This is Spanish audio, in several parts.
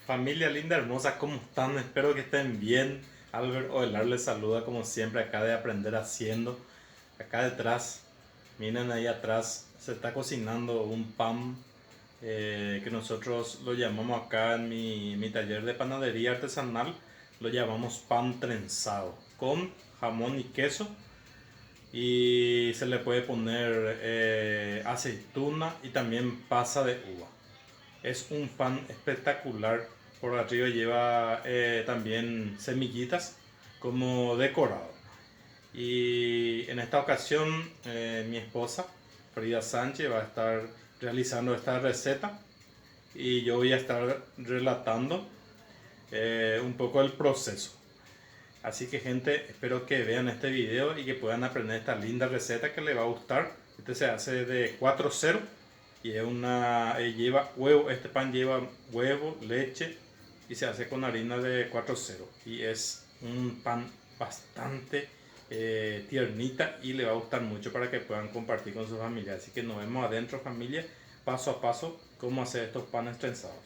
Familia linda, hermosa, ¿cómo están? Espero que estén bien. Albert Oelar les saluda como siempre acá de Aprender Haciendo. Acá detrás, miren ahí atrás, se está cocinando un pan que nosotros lo llamamos acá en mi taller de panadería artesanal, lo llamamos pan trenzado, con jamón y queso. Y se le puede poner aceituna y también pasa de uva. Es un pan espectacular. Por arriba lleva también semillitas como decorado. Y en esta ocasión mi esposa, Frida Sánchez, va a estar realizando esta receta y yo voy a estar relatando un poco el proceso. Así que gente, espero que vean este video y que puedan aprender esta linda receta que les va a gustar. Este se hace de 4-0 y es lleva huevo. Este pan lleva huevo, leche y se hace con harina de 4-0 y es un pan bastante tiernita y le va a gustar mucho para que puedan compartir con su familia. Así que nos vemos adentro, familia, paso a paso cómo hacer estos panes trenzados.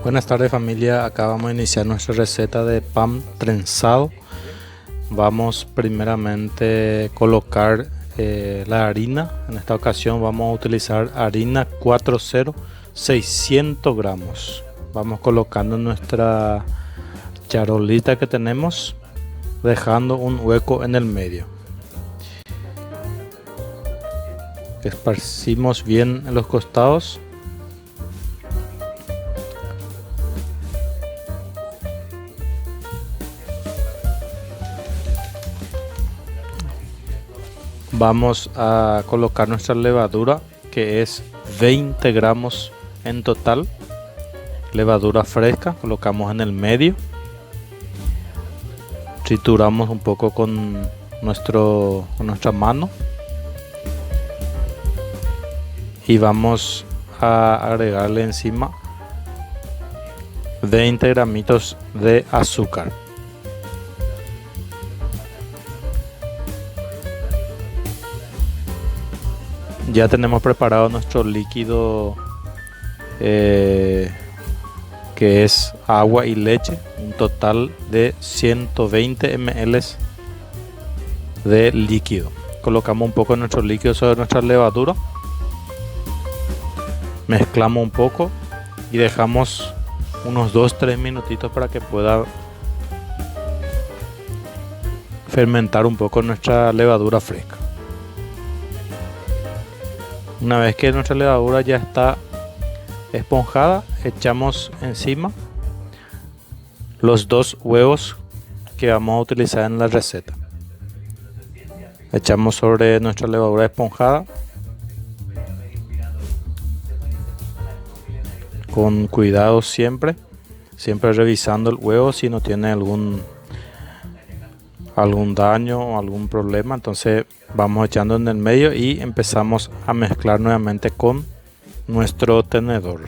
Buenas tardes, familia, acá vamos a iniciar nuestra receta de pan trenzado. Vamos primeramente a colocar la harina. En esta ocasión vamos a utilizar harina 4-0, 600 gramos. Vamos colocando en nuestra charolita que tenemos, dejando un hueco en el medio. Esparcimos bien en los costados. Vamos a colocar nuestra levadura, que es 20 gramos en total. Levadura fresca, colocamos en el medio. Trituramos un poco con nuestra mano. Y vamos a agregarle encima 20 gramitos de azúcar. Ya tenemos preparado nuestro líquido que es agua y leche, un total de 120 ml de líquido. Colocamos un poco de nuestro líquido sobre nuestra levadura, mezclamos un poco y dejamos unos 2-3 minutitos para que pueda fermentar un poco nuestra levadura fresca. Una vez que nuestra levadura ya está esponjada, echamos encima los 2 huevos que vamos a utilizar en la receta. Echamos sobre nuestra levadura esponjada con cuidado, siempre revisando el huevo si no tiene algún daño o algún problema. Entonces vamos echando en el medio y empezamos a mezclar nuevamente con nuestro tenedor.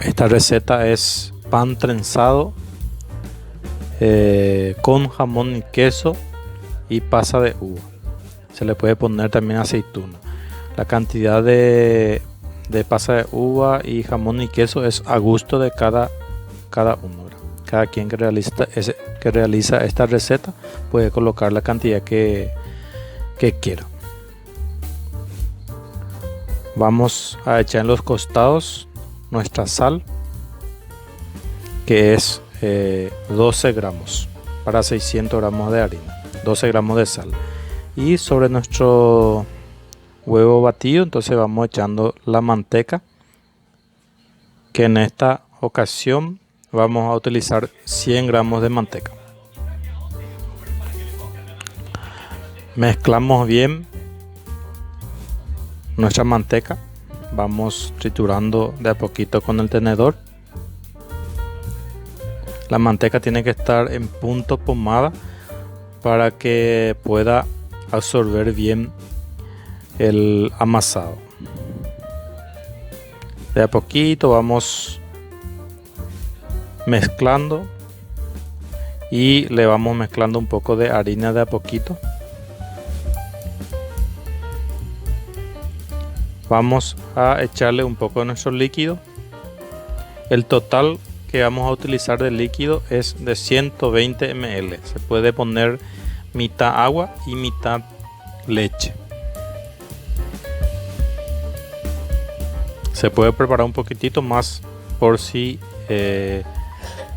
Esta receta es pan trenzado con jamón y queso y pasa de uva. Se le puede poner también aceituna. La cantidad de pasa de uva y jamón y queso es a gusto de cada uno. Cada quien que realiza esta receta puede colocar la cantidad que quiera. Vamos a echar en los costados nuestra sal, que es 12 gramos para 600 gramos de harina, 12 gramos de sal. Y sobre nuestro huevo batido, entonces vamos echando la manteca, que en esta ocasión vamos a utilizar 100 gramos de manteca. Mezclamos bien nuestra manteca. Vamos triturando de a poquito con el tenedor. La manteca tiene que estar en punto pomada para que pueda absorber bien el amasado. De a poquito vamos mezclando y le vamos mezclando un poco de harina de a poquito. Vamos a echarle un poco de nuestro líquido. El total que vamos a utilizar de líquido es de 120 ml. Se puede poner mitad agua y mitad leche. Se puede preparar un poquitito más por si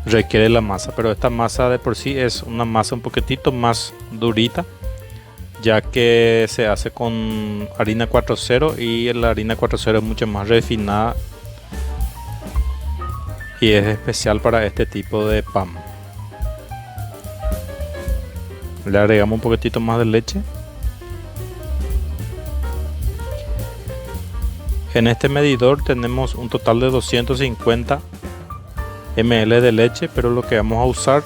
requiere la masa, pero esta masa de por sí es una masa un poquitito más durita, ya que se hace con harina 4.0 y la harina 4.0 es mucho más refinada y es especial para este tipo de pan. Le agregamos un poquitito más de leche. En este medidor tenemos un total de 250 ml de leche, pero lo que vamos a usar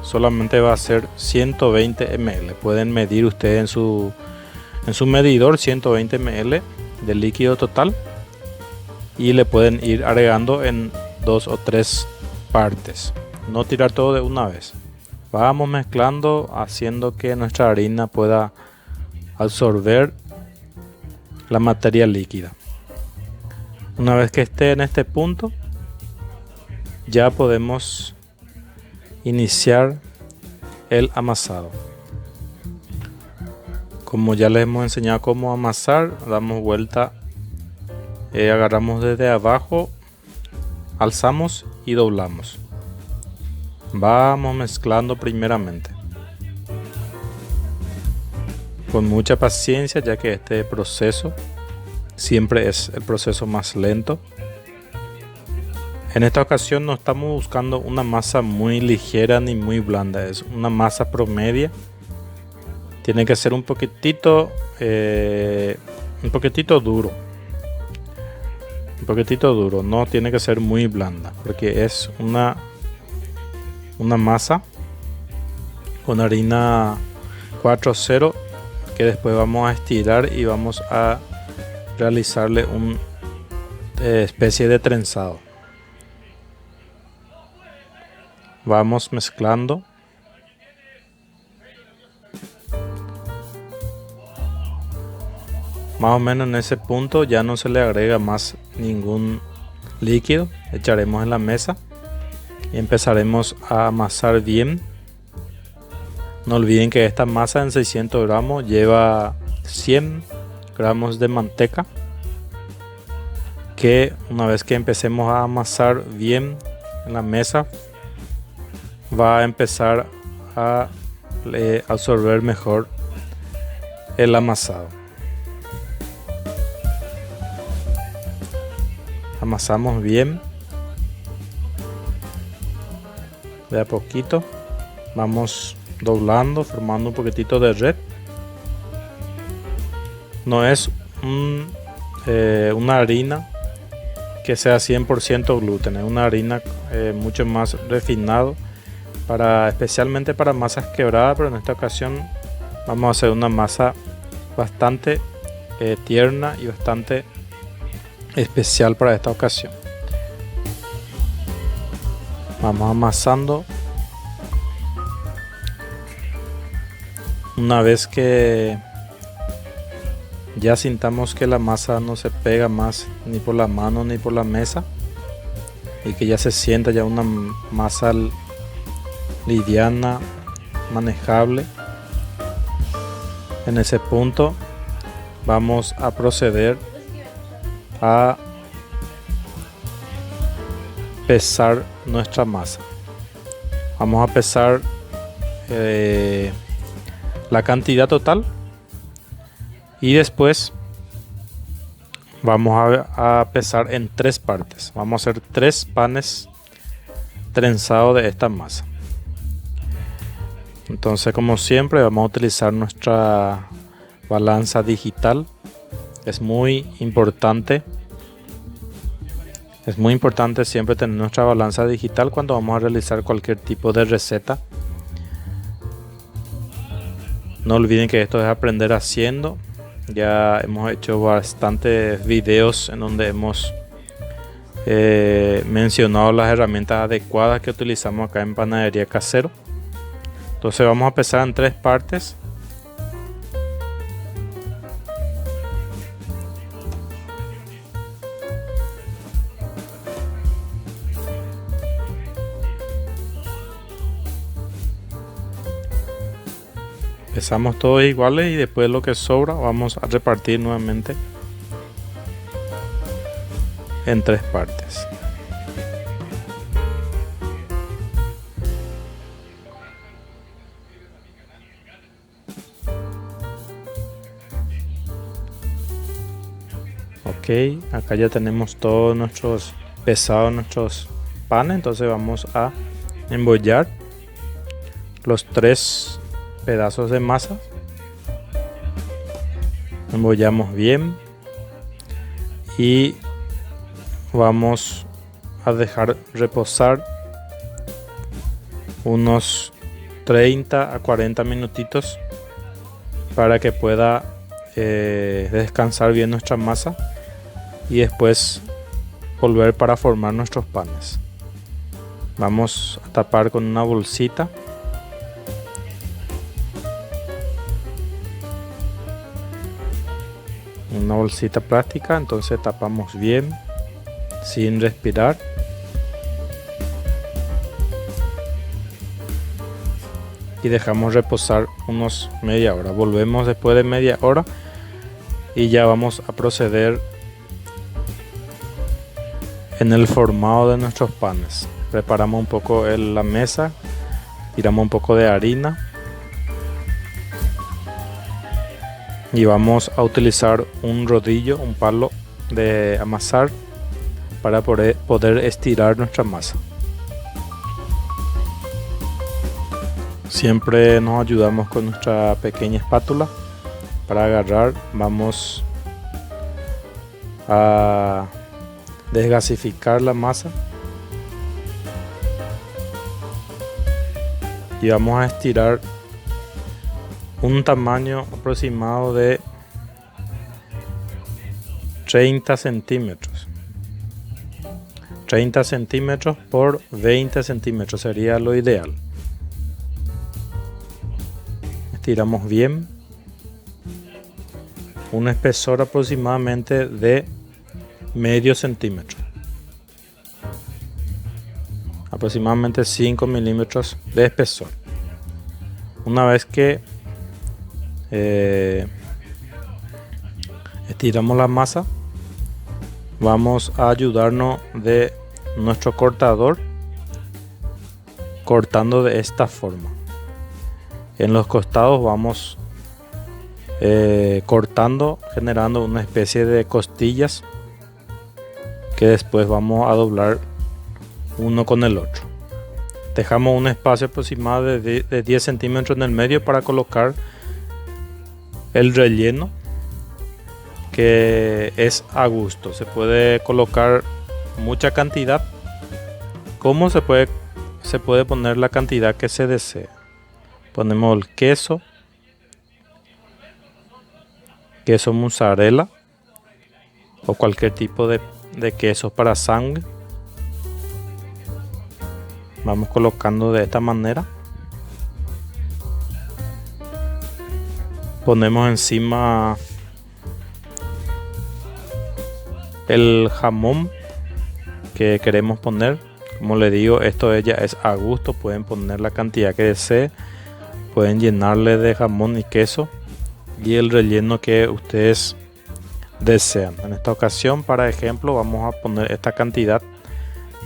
solamente va a ser 120 ml. Pueden medir ustedes en su medidor 120 ml de líquido total y le pueden ir agregando en 2 o 3 partes, no tirar todo de una vez. Vamos mezclando haciendo que nuestra harina pueda absorber la materia líquida. Una vez que esté en este punto, ya podemos iniciar el amasado. Como ya les hemos enseñado cómo amasar, damos vuelta, agarramos desde abajo, alzamos y doblamos. Vamos mezclando primeramente con mucha paciencia, ya que este proceso siempre es el proceso más lento. En esta ocasión no estamos buscando una masa muy ligera ni muy blanda, es una masa promedia. Tiene que ser un poquitito duro. Un poquitito duro, no tiene que ser muy blanda, porque es una masa con harina 4.0 que después vamos a estirar y vamos a realizarle una especie de trenzado. Vamos mezclando. Más o menos en ese punto ya no se le agrega más ningún líquido. Echaremos en la mesa y empezaremos a amasar bien. No olviden que esta masa en 600 gramos lleva 100 gramos de manteca, que una vez que empecemos a amasar bien en la mesa va a empezar a absorber mejor el amasado. Amasamos bien de a poquito, vamos doblando, formando un poquitito de red. No es una harina que sea 100% gluten, es una harina mucho más refinado, especialmente para masas quebradas, pero en esta ocasión vamos a hacer una masa bastante tierna y bastante especial para esta ocasión. Vamos amasando. Una vez que ya sintamos que la masa no se pega más ni por la mano ni por la mesa y que ya se sienta ya una masa liviana, manejable, en ese punto vamos a proceder a pesar nuestra masa. Vamos a pesar la cantidad total y después vamos a pesar en 3 partes. Vamos a hacer 3 panes trenzados de esta masa. Entonces, como siempre, vamos a utilizar nuestra balanza digital. Es muy importante siempre tener nuestra balanza digital cuando vamos a realizar cualquier tipo de receta. No olviden que esto es aprender haciendo. Ya hemos hecho bastantes videos en donde hemos mencionado las herramientas adecuadas que utilizamos acá en Panadería Casero. Entonces vamos a empezar en 3 partes. Empezamos todos iguales y después lo que sobra vamos a repartir nuevamente en 3 partes. Ok, acá ya tenemos todos nuestros pesados, nuestros panes. Entonces vamos a embollar los 3 pedazos de masa. Embollamos bien y vamos a dejar reposar unos 30 a 40 minutitos para que pueda descansar bien nuestra masa y después volver para formar nuestros panes. Vamos a tapar con una bolsita. Una bolsita plástica, entonces tapamos bien sin respirar y dejamos reposar unos media hora. Volvemos después de media hora y ya vamos a proceder en el formado de nuestros panes. Preparamos un poco la mesa, tiramos un poco de harina y vamos a utilizar un rodillo, un palo de amasar para poder estirar nuestra masa. Siempre nos ayudamos con nuestra pequeña espátula para agarrar. Vamos a desgasificar la masa y vamos a estirar un tamaño aproximado de 30 centímetros. 30 centímetros por 20 centímetros sería lo ideal. Estiramos bien. Un espesor aproximadamente de medio centímetro. Aproximadamente 5 milímetros de espesor. Una vez que estiramos la masa, vamos a ayudarnos de nuestro cortador cortando de esta forma. En los costados vamos cortando, generando una especie de costillas que después vamos a doblar uno con el otro. Dejamos un espacio aproximado de 10 centímetros en el medio para colocar el relleno, que es a gusto. Se puede colocar mucha cantidad, como se puede poner la cantidad que se desee. Ponemos el queso mozzarella o cualquier tipo de queso para sándwich. Vamos colocando de esta manera. Ponemos encima el jamón que queremos poner. Como le digo, esto ya es a gusto. Pueden poner la cantidad que deseen. Pueden llenarle de jamón y queso y el relleno que ustedes desean. En esta ocasión, para ejemplo, vamos a poner esta cantidad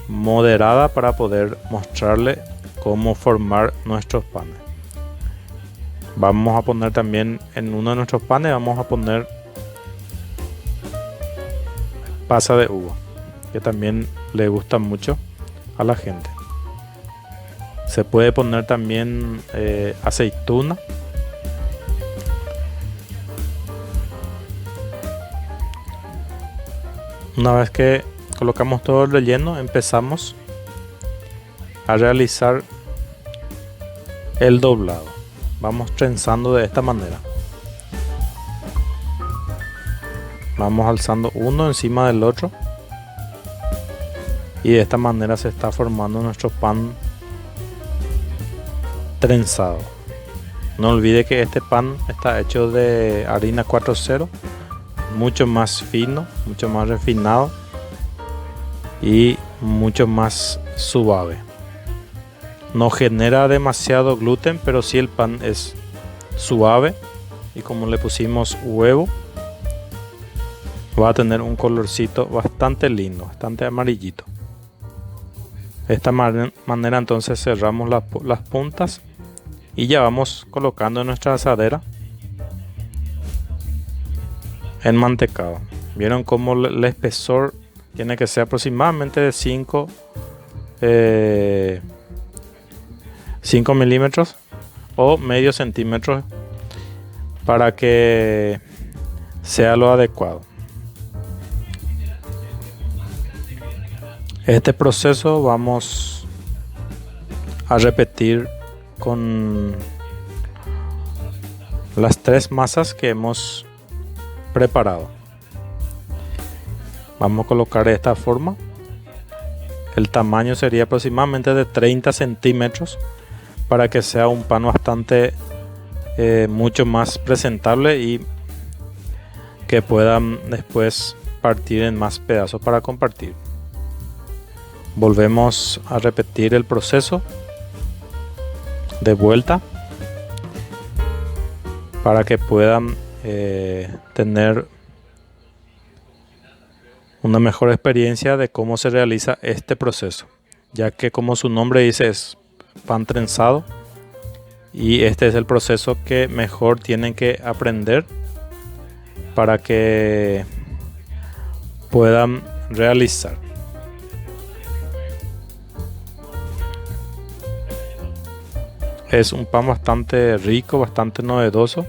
moderada para poder mostrarle cómo formar nuestros panes. Vamos a poner también en uno de nuestros panes, vamos a poner pasa de uva, que también le gusta mucho a la gente. Se puede poner también aceituna. Una vez que colocamos todo el relleno, empezamos a realizar el doblado. Vamos trenzando de esta manera. Vamos alzando uno encima del otro Y de esta manera se está formando nuestro pan trenzado. No olvide que este pan está hecho de harina 4.0, mucho más fino, mucho más refinado y mucho más suave. No genera demasiado gluten, pero sí el pan es suave, y como le pusimos huevo, va a tener un colorcito bastante lindo, bastante amarillito. De esta manera entonces cerramos las puntas y ya vamos colocando en nuestra asadera en mantecado. Vieron cómo el espesor tiene que ser aproximadamente de 5 milímetros o medio centímetro para que sea lo adecuado. Este proceso vamos a repetir con las 3 masas que hemos preparado. Vamos a colocar de esta forma. El tamaño sería aproximadamente de 30 centímetros para que sea un pan bastante mucho más presentable y que puedan después partir en más pedazos para compartir. Volvemos a repetir el proceso de vuelta para que puedan tener una mejor experiencia de cómo se realiza este proceso, ya que como su nombre dice es pan trenzado, y este es el proceso que mejor tienen que aprender para que puedan realizar. Es un pan bastante rico, bastante novedoso,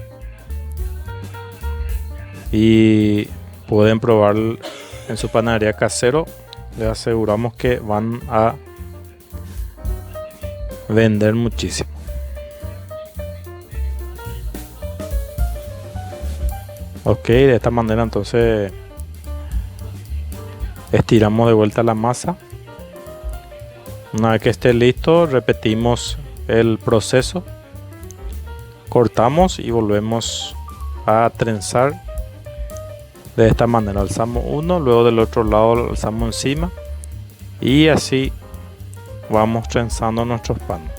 y pueden probar en su panadería casero. Les aseguramos que van a vender muchísimo. Ok, de esta manera entonces estiramos de vuelta la masa. Una vez que esté listo, repetimos el proceso, cortamos y volvemos a trenzar de esta manera. Alzamos uno, luego del otro lado lo alzamos encima, y así vamos trenzando nuestros panes.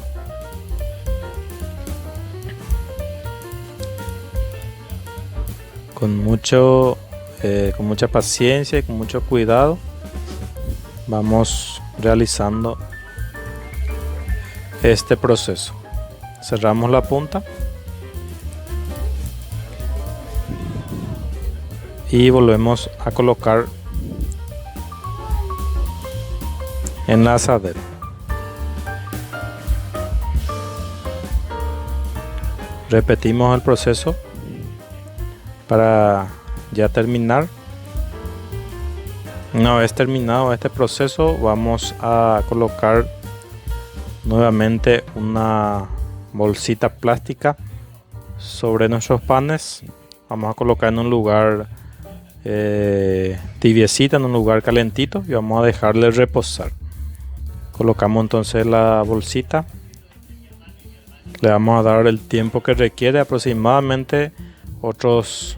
Con mucha paciencia y con mucho cuidado vamos realizando este proceso. Cerramos la punta y volvemos a colocar en la asadera. Repetimos el proceso para ya terminar. Una vez terminado este proceso, vamos a colocar nuevamente una bolsita plástica sobre nuestros panes. Vamos a colocar en un lugar tibiecita, en un lugar calentito, y vamos a dejarle reposar. Colocamos entonces la bolsita, le vamos a dar el tiempo que requiere, aproximadamente otros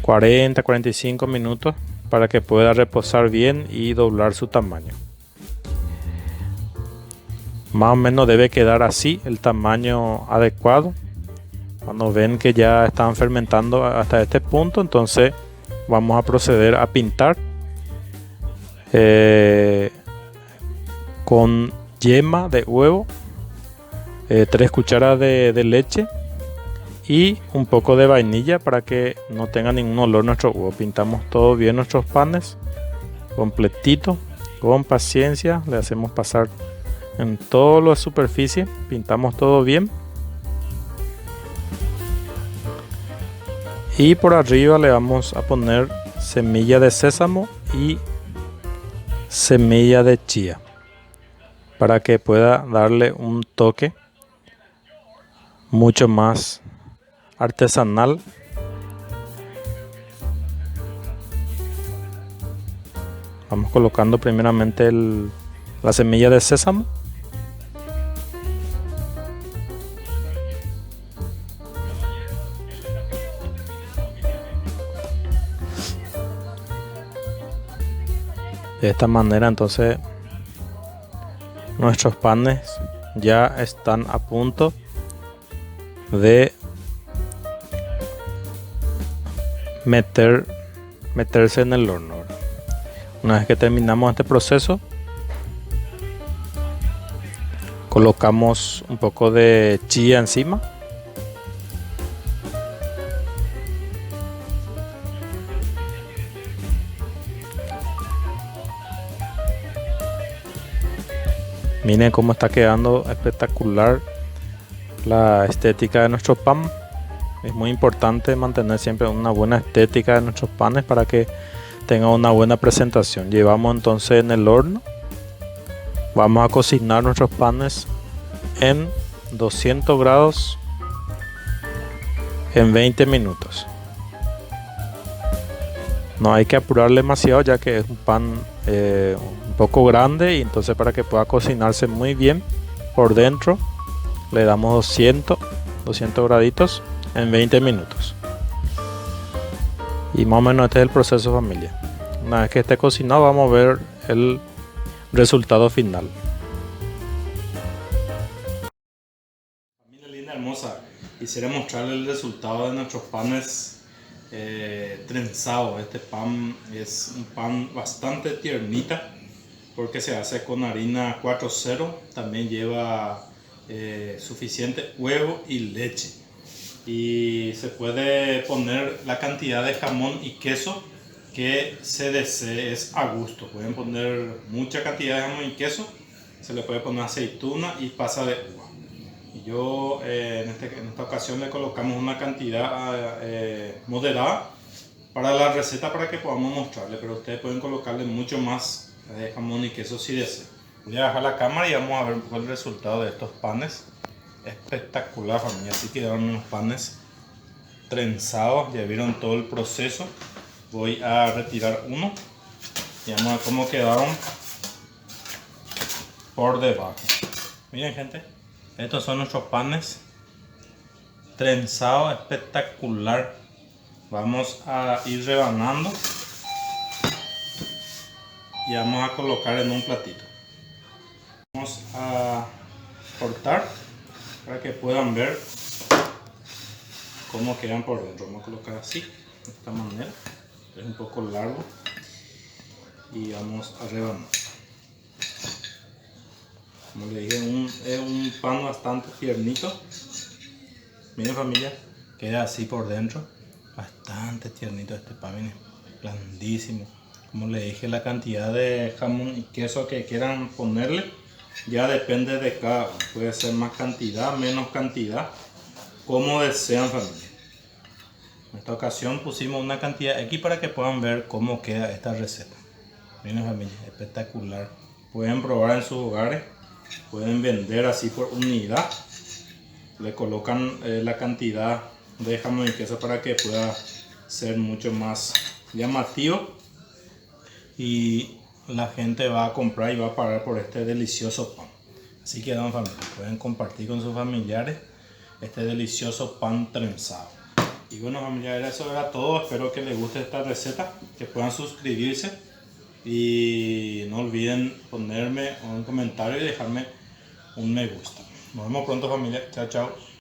40-45 minutos, para que pueda reposar bien y doblar su tamaño. Más o menos debe quedar así el tamaño adecuado. Cuando ven que ya están fermentando hasta este punto, entonces vamos a proceder a pintar con yema de huevo, 3 cucharadas de leche y un poco de vainilla para que no tenga ningún olor nuestro huevo. Pintamos todo bien nuestros panes, completito, con paciencia. Le hacemos pasar en toda la superficie, pintamos todo bien. Y por arriba le vamos a poner semilla de sésamo y semilla de chía para que pueda darle un toque mucho más artesanal Vamos colocando primeramente la semilla de sésamo. De esta manera entonces nuestros panes ya están a punto de meterse en el horno. Una vez que terminamos este proceso, colocamos un poco de chía encima. Miren cómo está quedando espectacular la estética de nuestro pan. Es muy importante mantener siempre una buena estética de nuestros panes para que tenga una buena presentación. Llevamos entonces en el horno. Vamos a cocinar nuestros panes en 200 grados en 20 minutos. No hay que apurar demasiado, ya que es un pan un poco grande, y entonces para que pueda cocinarse muy bien por dentro le damos 200 graditos en 20 minutos. Y más o menos este es el proceso, familia. Una vez que esté cocinado, vamos a ver el resultado final. Familia linda, hermosa, quisiera mostrarles el resultado de nuestros panes trenzados. Este pan es un pan bastante tiernita porque se hace con harina 4.0. También lleva suficiente huevo y leche, y se puede poner la cantidad de jamón y queso que se desee, es a gusto. Pueden poner mucha cantidad de jamón y queso, se le puede poner aceituna y pasa de uva. Y yo en esta ocasión le colocamos una cantidad moderada para la receta, para que podamos mostrarle, pero ustedes pueden colocarle mucho más jamón y queso si desean. Voy a bajar la cámara y vamos a ver un poco el resultado de estos panes. Espectacular, familia. Así quedaron unos panes trenzados. Ya vieron todo el proceso. Voy a retirar uno y vamos a ver cómo quedaron por debajo. Miren, gente, estos son nuestros panes trenzados. Espectacular. Vamos a ir rebanando y vamos a colocar en un platito. Vamos a cortar para que puedan ver cómo quedan por dentro. Vamos a colocar así, de esta manera. Es un poco largo y vamos a rebanar. Como les dije, es un pan bastante tiernito. Miren, familia, queda así por dentro. Bastante tiernito este pan, miren, blandísimo. Como les dije, la cantidad de jamón y queso que quieran ponerle ya depende de cada uno. Puede ser más cantidad, menos cantidad, como desean, familia. En esta ocasión pusimos una cantidad X para que puedan ver cómo queda esta receta. Miren, familia, espectacular. Pueden probar en sus hogares, pueden vender así por unidad. Le colocan la cantidad de jamón y queso para que pueda ser mucho más llamativo, y la gente va a comprar y va a pagar por este delicioso pan. Así que, familia, pueden compartir con sus familiares este delicioso pan trenzado. Y bueno, familiares, eso era todo. Espero que les guste esta receta, que puedan suscribirse y no olviden ponerme un comentario y dejarme un me gusta. Nos vemos pronto, familia. Chao, chao.